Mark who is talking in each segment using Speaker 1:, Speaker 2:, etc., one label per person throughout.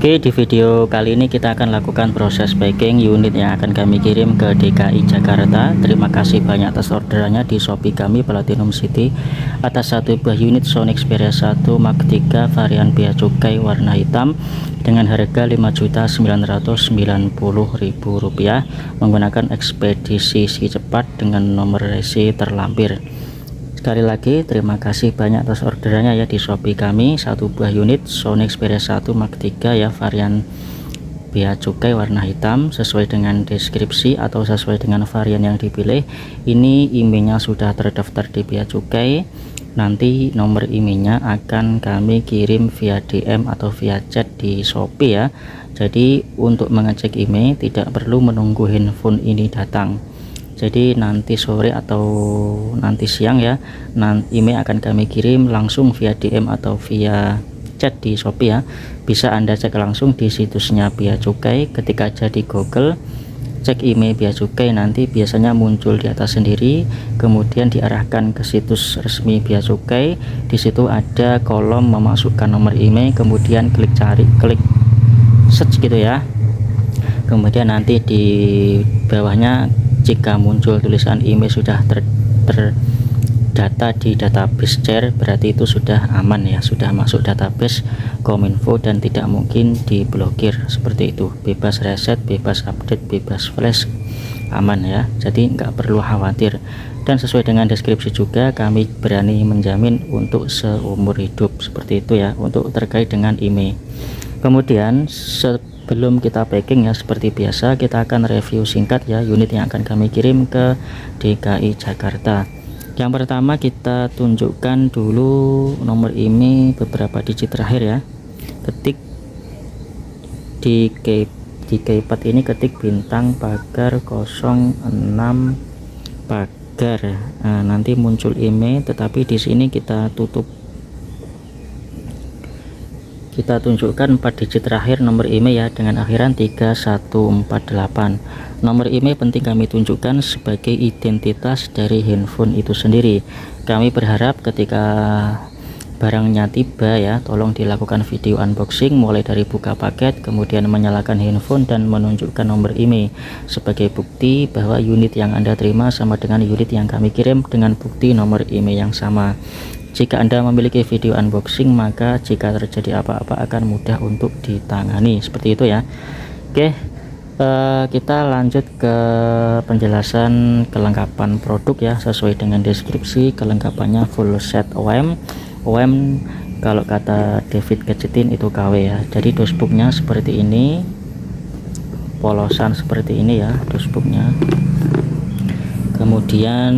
Speaker 1: Oke, di video kali ini kita akan lakukan proses packing unit yang akan kami kirim ke DKI Jakarta. Terima kasih banyak atas orderannya di Shopee kami Platinum City atas satu buah unit Sony Xperia 1 Mark 3 varian bea cukai warna hitam dengan harga Rp5.990.000 menggunakan ekspedisi cepat dengan nomor resi terlampir. Sekali lagi terima kasih banyak atas orderannya ya di Shopee kami, satu buah unit Sony Xperia 1 Mark 3 ya varian bea cukai warna hitam sesuai dengan deskripsi atau sesuai dengan varian yang dipilih. Ini emailnya sudah terdaftar di bea cukai, nanti nomor emailnya akan kami kirim via DM atau via chat di Shopee ya. Jadi untuk mengecek email tidak perlu menunggu handphone ini datang. Jadi nanti sore atau nanti siang ya, email akan kami kirim langsung via DM atau via chat di Shopee ya. Bisa Anda cek langsung di situsnya bea cukai, ketika aja di Google cek email bea cukai, nanti biasanya muncul di atas sendiri, kemudian diarahkan ke situs resmi bea cukai. Di situ ada kolom memasukkan nomor email, kemudian klik search gitu ya. Kemudian nanti di bawahnya jika muncul tulisan email sudah terdata di database share, berarti itu sudah aman ya, sudah masuk database Kominfo dan tidak mungkin diblokir. Seperti itu, bebas reset, bebas update, bebas flash, aman ya. Jadi nggak perlu khawatir, dan sesuai dengan deskripsi juga kami berani menjamin untuk seumur hidup. Seperti itu ya untuk terkait dengan email. Kemudian sebelum kita packing ya, seperti biasa kita akan review singkat ya unit yang akan kami kirim ke DKI Jakarta. Yang pertama kita tunjukkan dulu nomor email beberapa digit terakhir ya. Ketik di keypad ini, ketik bintang pagar 06 pagar. Nah, nanti muncul email, tetapi di sini kita tunjukkan 4 digit terakhir nomor email ya dengan akhiran 3148. Nomor email penting kami tunjukkan sebagai identitas dari handphone itu sendiri. Kami berharap ketika barangnya tiba ya, tolong dilakukan video unboxing mulai dari buka paket, kemudian menyalakan handphone dan menunjukkan nomor email sebagai bukti bahwa unit yang Anda terima sama dengan unit yang kami kirim dengan bukti nomor email yang sama. Jika Anda memiliki video unboxing, maka jika terjadi apa-apa akan mudah untuk ditangani. Seperti itu ya. Oke, kita lanjut ke penjelasan kelengkapan produk ya. Sesuai dengan deskripsi, kelengkapannya full set OEM. OEM kalau kata David Gadgetin itu KW ya. Jadi dashboardnya seperti ini, polosan seperti ini ya dashboardnya. Kemudian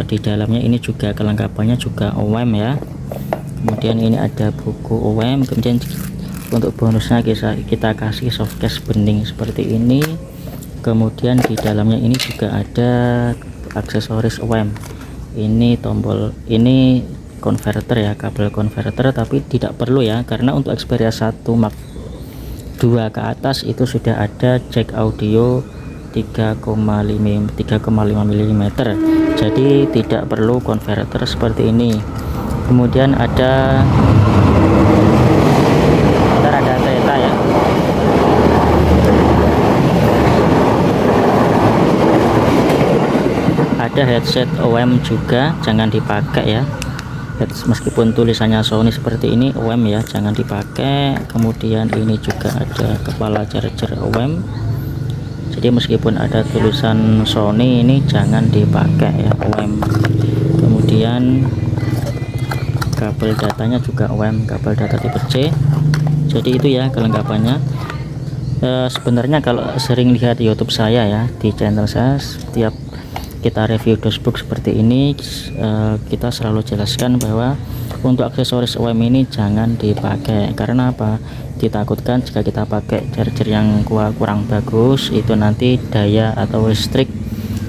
Speaker 1: di dalamnya ini juga kelengkapannya juga OEM ya. Kemudian ini ada buku OEM. Kemudian untuk bonusnya kita kasih softcase bening seperti ini. Kemudian di dalamnya ini juga ada aksesoris OEM. Ini tombol, ini konverter ya, kabel konverter, tapi tidak perlu ya, karena untuk Xperia 1 Mark 2 ke atas itu sudah ada jack audio 3,5 mm, jadi tidak perlu konverter seperti ini. Kemudian ada kereta ya, ada headset OEM juga, jangan dipakai ya. Meskipun tulisannya Sony seperti ini, OEM ya, jangan dipakai. Kemudian ini juga ada kepala charger OEM. Jadi meskipun ada tulisan Sony, ini jangan dipakai ya, OEM. Kemudian kabel datanya juga OEM, kabel data tipe C. Jadi itu ya kelengkapannya. Sebenarnya kalau sering lihat YouTube saya ya, di channel saya, setiap kita review dashboard seperti ini, kita selalu jelaskan bahwa untuk aksesoris OEM ini jangan dipakai. Karena apa? Ditakutkan jika kita pakai charger yang kurang bagus, itu nanti daya atau listrik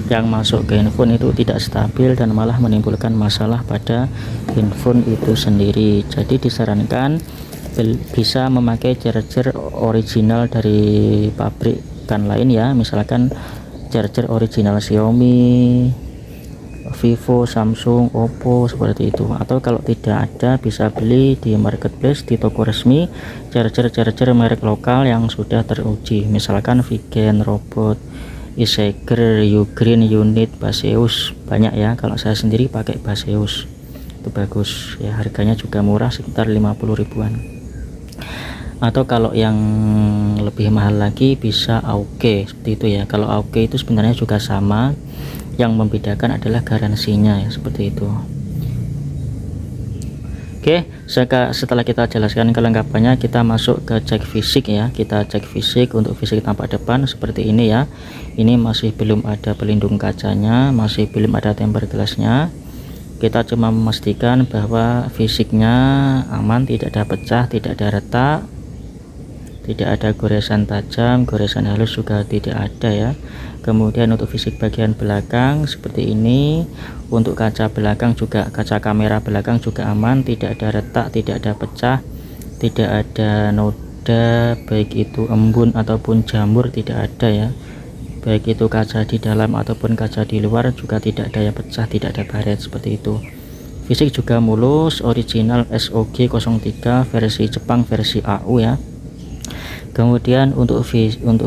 Speaker 1: yang masuk ke handphone itu tidak stabil dan malah menimbulkan masalah pada handphone itu sendiri. Jadi disarankan bisa memakai charger original dari pabrikan lain ya, misalkan charger original Xiaomi, Vivo, Samsung, Oppo seperti itu. Atau kalau tidak ada bisa beli di marketplace, di toko resmi, charger merek lokal yang sudah teruji, misalkan Vigen, Robot, Iseger, Ugreen, Unit, Baseus, banyak ya. Kalau saya sendiri pakai Baseus, itu bagus ya, harganya juga murah, sekitar 50 ribuan. Atau kalau yang lebih mahal lagi bisa AOG seperti itu ya. Kalau AOG itu sebenarnya juga sama, yang membedakan adalah garansinya ya, seperti itu. Oke, setelah kita jelaskan kelengkapannya, kita masuk ke cek fisik ya. Kita cek fisik. Untuk fisik tampak depan seperti ini ya. Ini masih belum ada pelindung kacanya, masih belum ada tempered glassnya. Kita cuma memastikan bahwa fisiknya aman, tidak ada pecah, tidak ada retak, tidak ada goresan tajam, goresan halus juga tidak ada ya. Kemudian untuk fisik bagian belakang seperti ini. Untuk kaca belakang juga, kaca kamera belakang juga aman, tidak ada retak, tidak ada pecah, tidak ada noda, baik itu embun ataupun jamur tidak ada ya. Baik itu kaca di dalam ataupun kaca di luar juga tidak ada yang pecah, tidak ada baret, seperti itu. Fisik juga mulus, original SOG 03 versi Jepang, versi AU ya. Kemudian untuk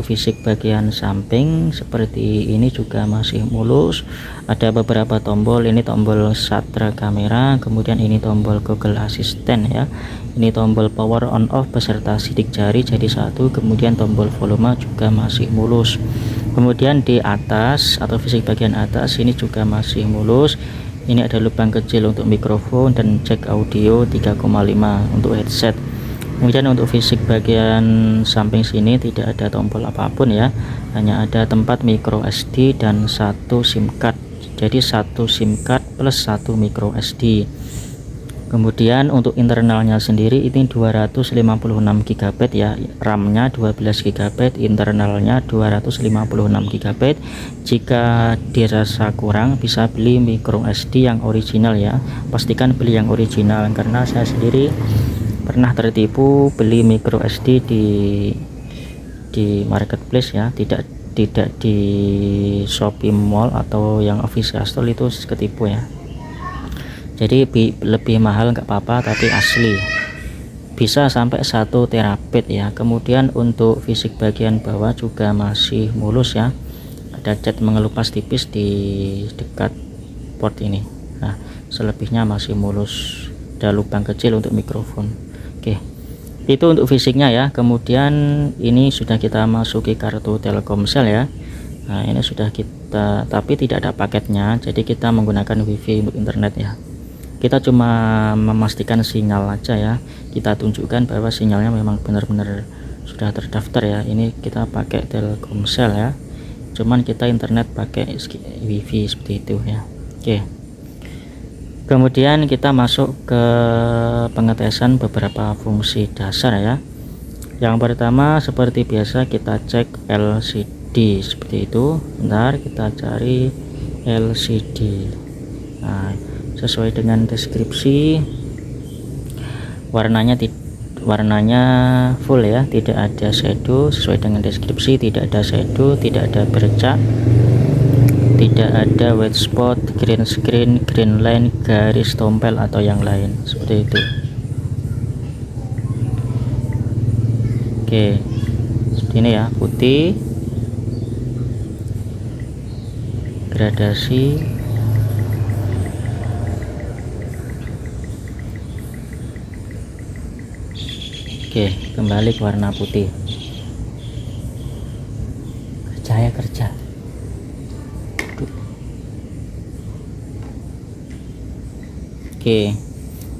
Speaker 1: fisik bagian samping seperti ini juga masih mulus. Ada beberapa tombol, ini tombol shutter kamera, kemudian ini tombol Google Assistant ya. Ini tombol power on off beserta sidik jari jadi satu, kemudian tombol volume juga masih mulus. Kemudian di atas atau fisik bagian atas ini juga masih mulus. Ini ada lubang kecil untuk mikrofon dan jack audio 3,5 untuk headset. Kemudian untuk fisik bagian samping sini tidak ada tombol apapun ya, hanya ada tempat micro SD dan satu SIM card. Jadi satu SIM card plus satu micro SD. Kemudian untuk internalnya sendiri ini 256 GB ya, RAM-nya 12 GB, internalnya 256 GB. Jika dirasa kurang bisa beli micro SD yang original ya. Pastikan beli yang original, karena saya sendiri pernah tertipu beli micro SD di marketplace ya, tidak di Shopee Mall atau yang official store, itu ketipu ya. Jadi lebih mahal nggak apa-apa, tapi asli, bisa sampai 1 terabit ya. Kemudian untuk fisik bagian bawah juga masih mulus ya, ada cat mengelupas tipis di dekat port ini. Nah, selebihnya masih mulus, ada lubang kecil untuk mikrofon. Oke, itu untuk fisiknya ya. Kemudian ini sudah kita masuki kartu Telkomsel ya. Nah, ini sudah kita, tapi tidak ada paketnya, jadi kita menggunakan WiFi untuk internet ya. Kita cuma memastikan sinyal aja ya, kita tunjukkan bahwa sinyalnya memang benar-benar sudah terdaftar ya. Ini kita pakai Telkomsel ya, cuman kita internet pakai WiFi seperti itu ya. Oke, kemudian kita masuk ke pengetesan beberapa fungsi dasar ya. Yang pertama seperti biasa kita cek LCD seperti itu. Bentar, kita cari LCD. Nah, sesuai dengan deskripsi, warnanya full ya, tidak ada shadow. Sesuai dengan deskripsi, tidak ada shadow, tidak ada bercak, tidak ada white spot, green screen, green line, garis tompel atau yang lain seperti itu. Oke, seperti ini ya, putih, gradasi. Oke, kembali ke warna putih. Kerja. Oke,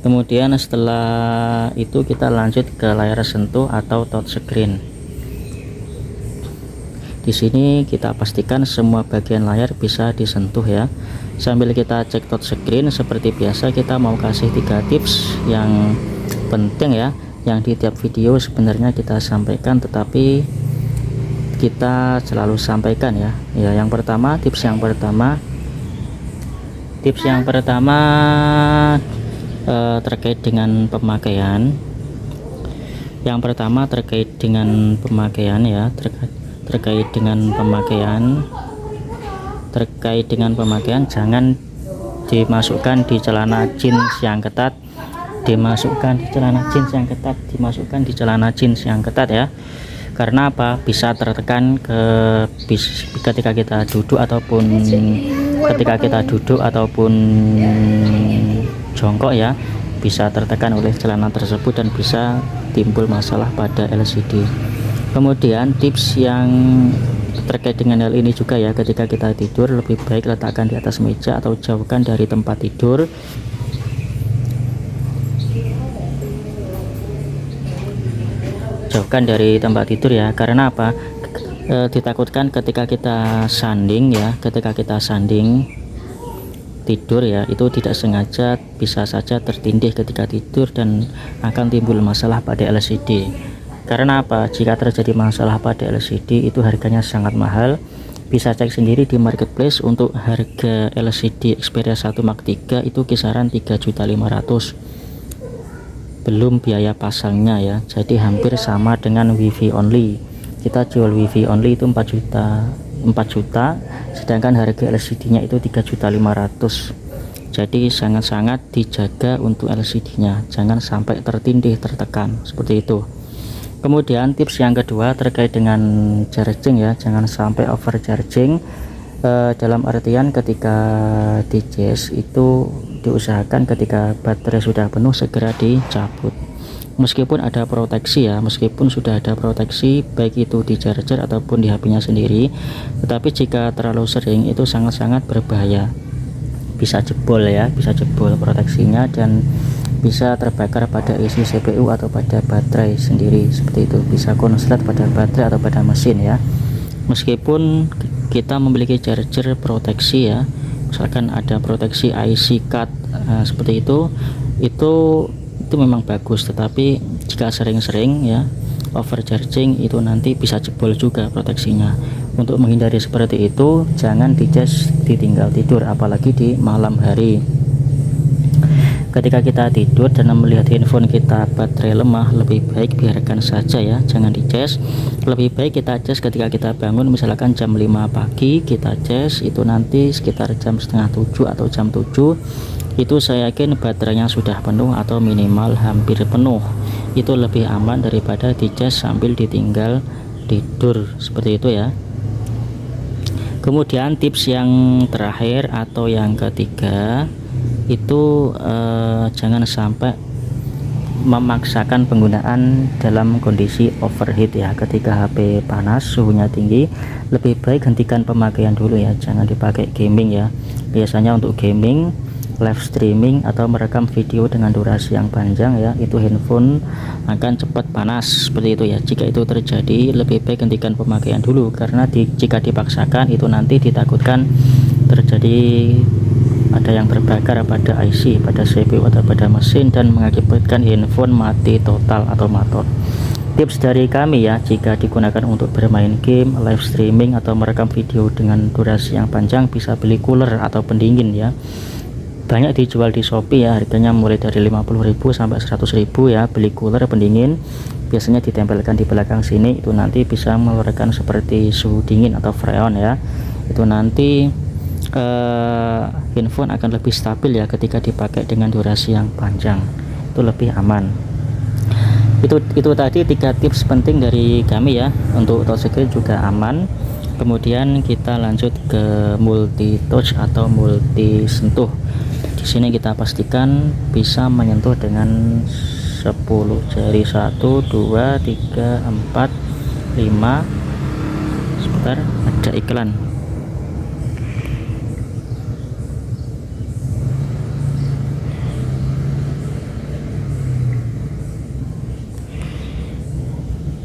Speaker 1: kemudian setelah itu kita lanjut ke layar sentuh atau touchscreen. Di sini kita pastikan semua bagian layar bisa disentuh ya. Sambil kita cek touchscreen, seperti biasa kita mau kasih 3 tips yang penting ya, yang di tiap video sebenarnya kita sampaikan, tetapi kita selalu sampaikan ya. Yang pertama, tips yang pertama terkait dengan pemakaian. Yang pertama terkait dengan pemakaian ya, terkait dengan pemakaian jangan dimasukkan di celana jeans yang ketat, dimasukkan di celana jeans yang ketat, dimasukkan di celana jeans yang ketat ya. Karena apa? Bisa tertekan ketika kita duduk ataupun jongkok ya, bisa tertekan oleh celana tersebut dan bisa timbul masalah pada LCD. Kemudian tips yang terkait dengan hal ini juga ya, ketika kita tidur lebih baik letakkan di atas meja atau jauhkan dari tempat tidur. Jauhkan dari tempat tidur ya, karena apa? Ditakutkan ketika kita sanding ya, ketika kita sanding tidur ya, itu tidak sengaja bisa saja tertindih ketika tidur dan akan timbul masalah pada LCD. Karena apa? Jika terjadi masalah pada LCD itu harganya sangat mahal. Bisa cek sendiri di marketplace, untuk harga LCD Xperia 1 Mark III itu kisaran 3.500.000, belum biaya pasangnya ya. Jadi hampir sama dengan WiFi only. Kita jual WiFi only itu 4 juta, sedangkan harga LCD nya itu 3.500.000. jadi sangat-sangat dijaga untuk LCD nya, jangan sampai tertindih, tertekan seperti itu. Kemudian tips yang kedua terkait dengan charging ya, jangan sampai overcharging. Dalam artian ketika di cas itu diusahakan ketika baterai sudah penuh segera dicabut, meskipun ada proteksi ya, meskipun sudah ada proteksi baik itu di charger ataupun di HP-nya sendiri, tetapi jika terlalu sering itu sangat-sangat berbahaya, bisa jebol ya, bisa jebol proteksinya dan bisa terbakar pada isi CPU atau pada baterai sendiri, seperti itu, bisa konslet pada baterai atau pada mesin ya. Meskipun kita memiliki charger proteksi ya, misalkan ada proteksi IC card seperti itu memang bagus, tetapi jika sering-sering ya overcharging itu nanti bisa jebol juga proteksinya. Untuk menghindari seperti itu, jangan dicas ditinggal tidur, apalagi di malam hari. Ketika kita tidur dan melihat handphone kita baterai lemah, lebih baik biarkan saja ya, jangan dicas. Lebih baik kita cas ketika kita bangun, misalkan jam 5 pagi kita cas, itu nanti sekitar jam setengah 7 atau jam 7 itu saya yakin baterainya sudah penuh atau minimal hampir penuh. Itu lebih aman daripada dicas sambil ditinggal tidur, seperti itu ya. Kemudian tips yang terakhir atau yang ketiga itu jangan sampai memaksakan penggunaan dalam kondisi overheat ya. Ketika HP panas, suhunya tinggi, lebih baik hentikan pemakaian dulu ya, jangan dipakai gaming ya. Biasanya untuk gaming, live streaming atau merekam video dengan durasi yang panjang ya, itu handphone akan cepat panas, seperti itu ya. Jika itu terjadi, lebih baik hentikan pemakaian dulu, karena jika dipaksakan itu nanti ditakutkan terjadi ada yang terbakar pada IC, pada CPU atau pada mesin dan mengakibatkan handphone mati total atau matot. Tips dari kami ya, jika digunakan untuk bermain game, live streaming atau merekam video dengan durasi yang panjang, bisa beli cooler atau pendingin ya. Banyak dijual di Shopee ya, harganya mulai dari 50.000 sampai 100.000 ya. Beli cooler pendingin, biasanya ditempelkan di belakang sini, itu nanti bisa mengeluarkan seperti suhu dingin atau freon ya. Itu nanti handphone akan lebih stabil ya ketika dipakai dengan durasi yang panjang, itu lebih aman. Itu tadi 3 tips penting dari kami ya, untuk touchscreen juga aman. Kemudian kita lanjut ke multi touch atau multi sentuh. Di sini kita pastikan bisa menyentuh dengan 10 jari, 1 2 3 4 5. Sebentar, ada iklan.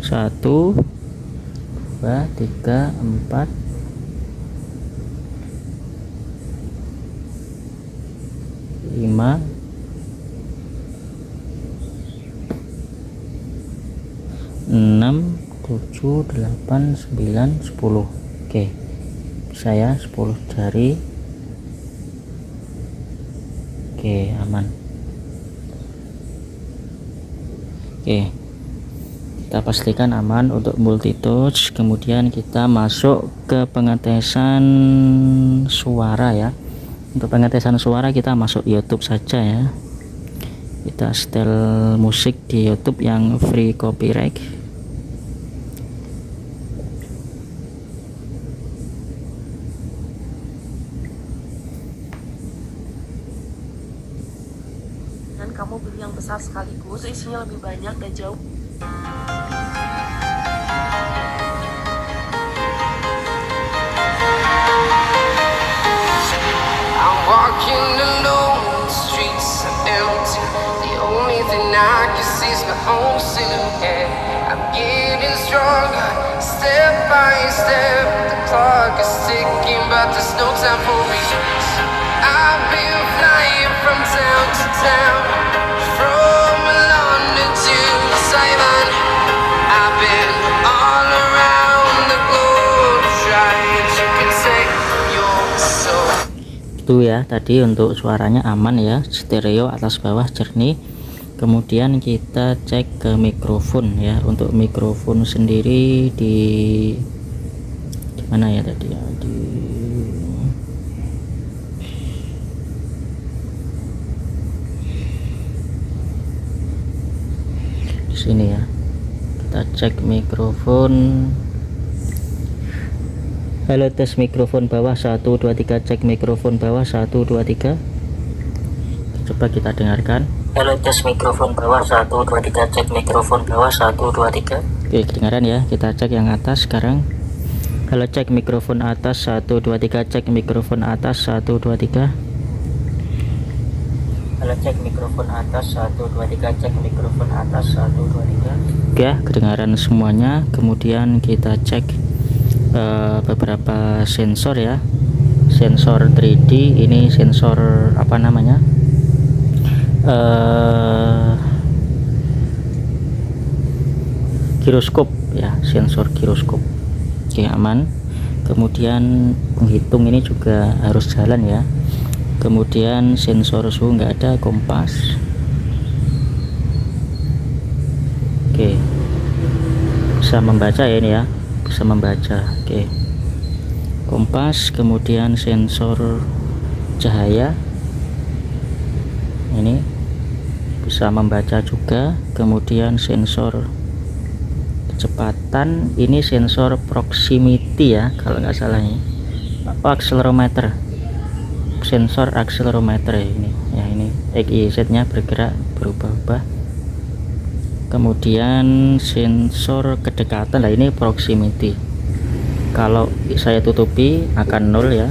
Speaker 1: Satu, 2, 3, 4, 5, 6, 7, 8, 9, 10. Oke, saya 10 jari. Oke, aman. Oke, kita pastikan aman untuk multi touch. Kemudian kita masuk ke pengetesan suara ya. Untuk pengetesan suara kita masuk YouTube saja ya, kita setel musik di YouTube yang free copyright.
Speaker 2: Dan kamu beli yang besar sekaligus, isinya lebih banyak dan jauh.
Speaker 3: I'm walking alone, the streets are empty. The only thing I can see is my own silhouette. I'm getting stronger, step by step. The clock is ticking, but there's no time for me. I've been flying from town to town, from London to Taiwan. I've been all around the globe, trying to protect your soul.
Speaker 1: Itu ya, tadi untuk suaranya aman ya, stereo atas bawah jernih. Kemudian kita cek ke mikrofon ya. Untuk mikrofon sendiri di mana ya tadi ya, di sini ya. Kita cek mikrofon. Halo, tes mikrofon bawah 1 2 3, cek mikrofon bawah 1 2 3. Coba kita dengarkan. Halo, tes mikrofon bawah 1 2 3, cek mikrofon bawah 1 2 3. Oke, kedengaran ya. Kita cek yang atas sekarang. Halo, cek mikrofon atas 1 2 3, cek mikrofon atas 1 2 3. Halo, cek mikrofon atas 1 2 3, cek mikrofon atas 1 2 3. Oke, kedengaran semuanya. Kemudian kita cek beberapa sensor ya, sensor 3D. Ini sensor apa namanya, giroskop ya, sensor giroskop. Oke, aman. Kemudian penghitung ini juga harus jalan ya. Kemudian sensor suhu nggak ada, kompas. Oke, bisa membaca ya ini ya, bisa membaca. Oke, kompas. Kemudian sensor cahaya ini bisa membaca juga. Kemudian sensor kecepatan, ini sensor proximity ya kalau nggak salah ini. Accelerometer, sensor accelerometer ya ini ya, ini XYZ nya bergerak berubah-ubah. Kemudian sensor kedekatan, lah ini proximity. Kalau saya tutupi akan 0 ya,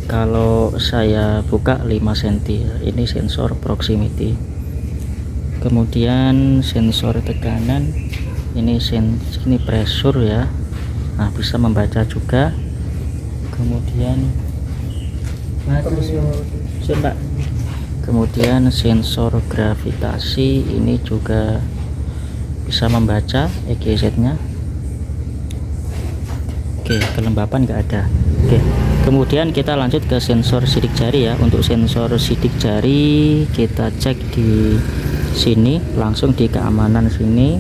Speaker 1: kalau saya buka 5 cm. Ini sensor proximity. Kemudian sensor tekanan, ini sini pressure ya, nah bisa membaca juga. Kemudian kemudian sensor gravitasi, ini juga bisa membaca EGZ nya. Oke, kelembapan nggak ada. Oke, kemudian kita lanjut ke sensor sidik jari ya. Untuk sensor sidik jari kita cek di sini, langsung di keamanan sini,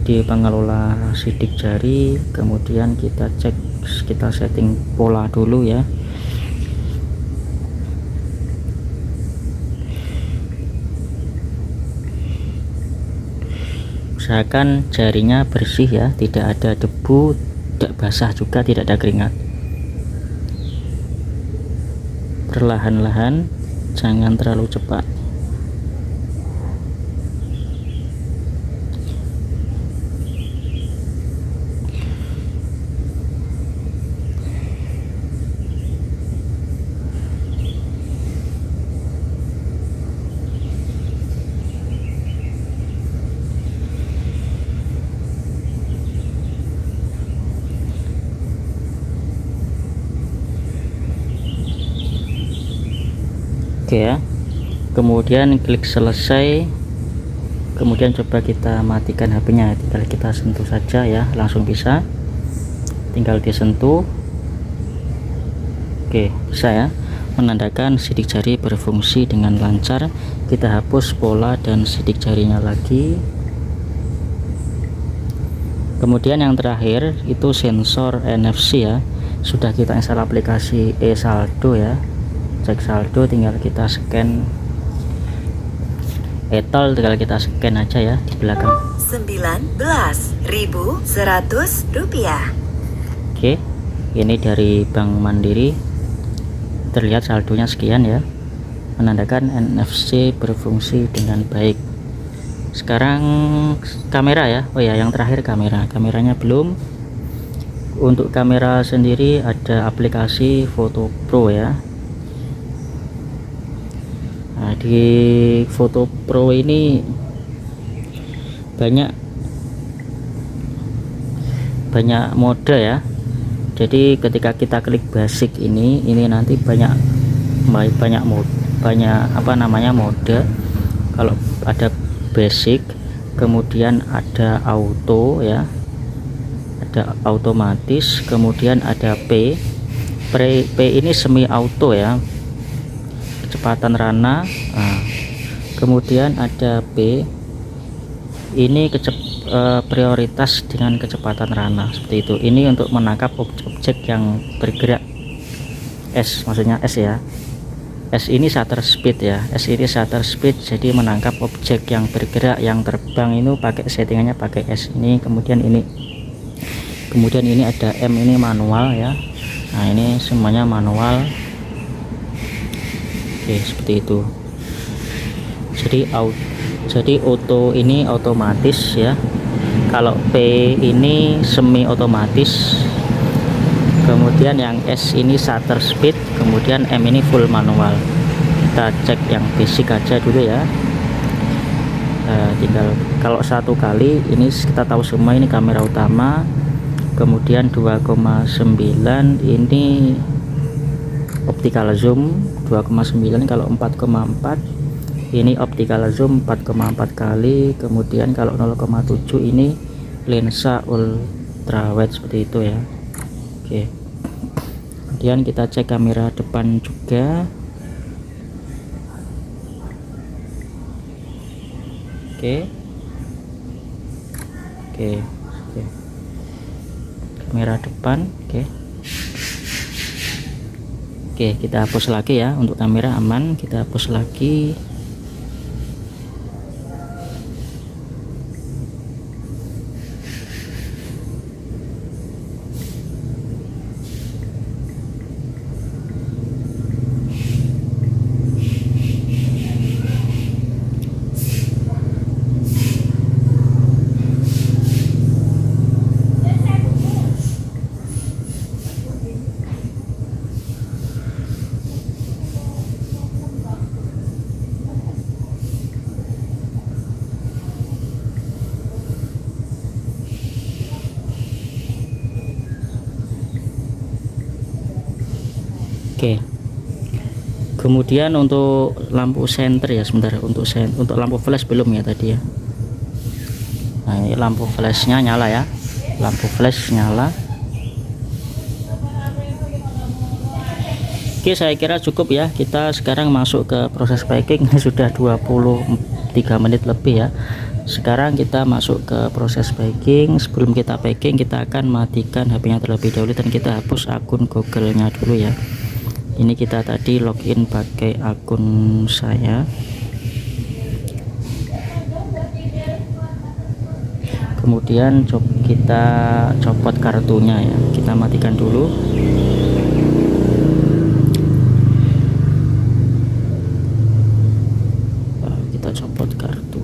Speaker 1: di pengelola sidik jari. Kemudian kita cek, kita setting pola dulu ya. Usahakan jarinya bersih ya, tidak ada debu, tidak basah juga, tidak ada keringat. Perlahan-lahan, jangan terlalu cepat. Oke ya, kemudian klik selesai. Kemudian coba kita matikan HP-nya, tinggal kita sentuh saja ya, langsung bisa, tinggal disentuh. Oke, bisa ya, menandakan sidik jari berfungsi dengan lancar. Kita hapus pola dan sidik jarinya lagi. Kemudian yang terakhir itu sensor NFC ya, sudah kita install aplikasi eSaldo ya. cek saldo tinggal kita scan etol, tinggal kita scan aja ya di belakang.
Speaker 4: 19.100 rupiah.
Speaker 1: Oke, ini dari Bank Mandiri, terlihat saldonya sekian ya, menandakan NFC berfungsi dengan baik. Sekarang kamera ya, oh ya yang terakhir kameranya belum. Untuk kamera sendiri ada aplikasi Foto Pro ya. Nah, di Foto Pro ini banyak mode ya. Jadi ketika kita klik basic ini nanti banyak mode. Kalau ada basic, kemudian ada auto ya, ada otomatis, kemudian ada P ini semi auto ya, kecepatan rana. Nah, kemudian ada P ini prioritas dengan kecepatan rana, seperti itu. Ini untuk menangkap objek yang bergerak. S maksudnya S ya, S ini shutter speed ya, S ini shutter speed, jadi menangkap objek yang bergerak, yang terbang itu pakai settingannya pakai S ini. Kemudian ini ada M, ini manual ya. Nah, ini semuanya manual. Oke, seperti itu. Jadi auto ini otomatis ya. Kalau P ini semi otomatis, kemudian yang S ini shutter speed, kemudian M ini full manual. Kita cek yang basic aja dulu ya. Tinggal kalau satu kali ini kita tahu semua, ini kamera utama, kemudian 2,9 ini optical zoom 2,9, kalau 4,4 ini optical zoom 4,4 kali, kemudian kalau 0,7 ini lensa ultrawide, seperti itu ya. Oke, kemudian kita cek kamera depan juga. Oke, kamera depan. Oke, kita hapus lagi ya. Untuk kamera aman, kita hapus lagi. Oke, kemudian untuk lampu senter ya, sebentar, untuk lampu flash belum ya tadi ya. Nah, ini lampu flashnya nyala ya, lampu flash nyala. Oke, saya kira cukup ya. Kita sekarang masuk ke proses packing. Sudah 23 menit lebih ya. Sekarang kita masuk ke proses packing. Sebelum kita packing, kita akan matikan HP-nya terlebih dahulu dan kita hapus akun Google-nya dulu ya. Ini kita tadi login pakai akun saya. Kemudian kita copot kartunya ya. Kita matikan dulu. Kita copot kartu.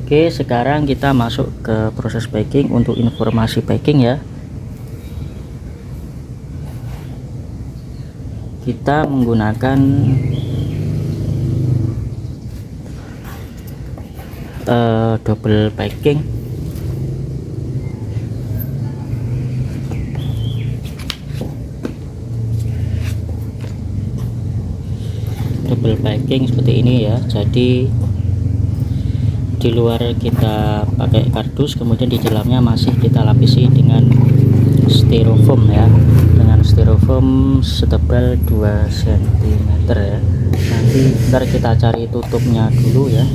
Speaker 1: Oke, sekarang kita masuk ke proses packing. Untuk informasi packing ya, kita menggunakan double packing. Double packing seperti ini ya. Jadi di luar kita pakai kardus, kemudian di dalamnya masih kita lapisi dengan styrofoam ya, dengan styrofoam setebal 2 cm ya. Nanti ntar kita cari tutupnya dulu ya.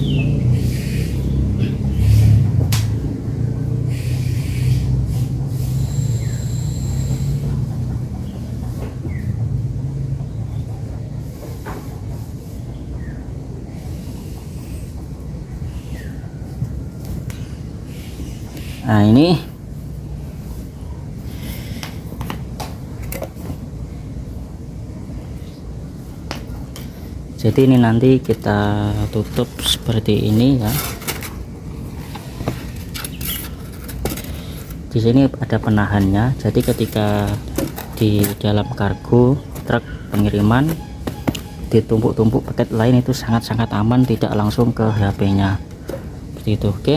Speaker 1: Nah ini jadi ini nanti kita tutup seperti ini ya. Di sini ada penahannya, jadi ketika di dalam kargo truk pengiriman ditumpuk-tumpuk paket lain itu sangat-sangat aman, tidak langsung ke HP-nya seperti itu. Oke.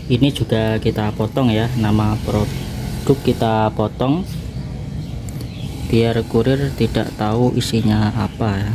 Speaker 1: Ini juga kita potong ya, nama produk kita potong biar kurir tidak tahu isinya apa ya.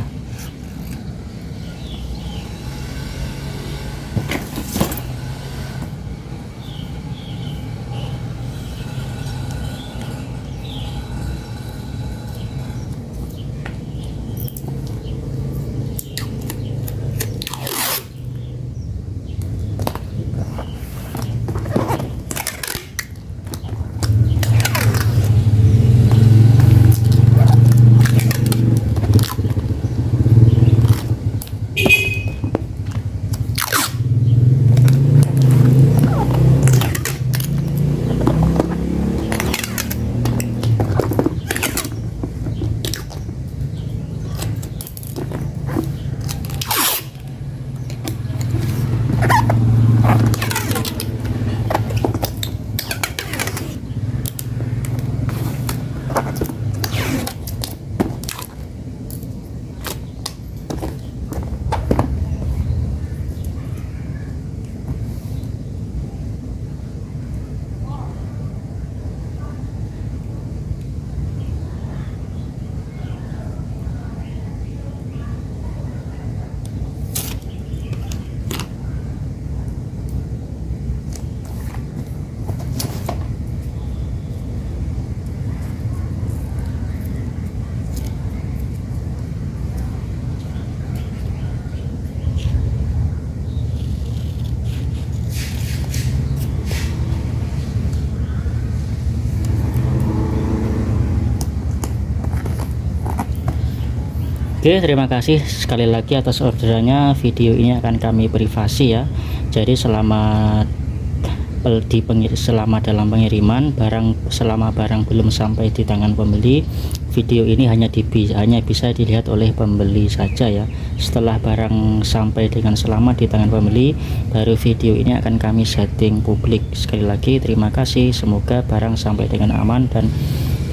Speaker 1: Oke, terima kasih sekali lagi atas orderannya. Video ini akan kami privasi ya. Jadi selama dalam pengiriman selama barang belum sampai di tangan pembeli, video ini hanya bisa dilihat oleh pembeli saja ya. Setelah barang sampai dengan selamat di tangan pembeli, baru video ini akan kami setting publik. Sekali lagi terima kasih, semoga barang sampai dengan aman dan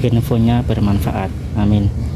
Speaker 1: infonya bermanfaat. Amin.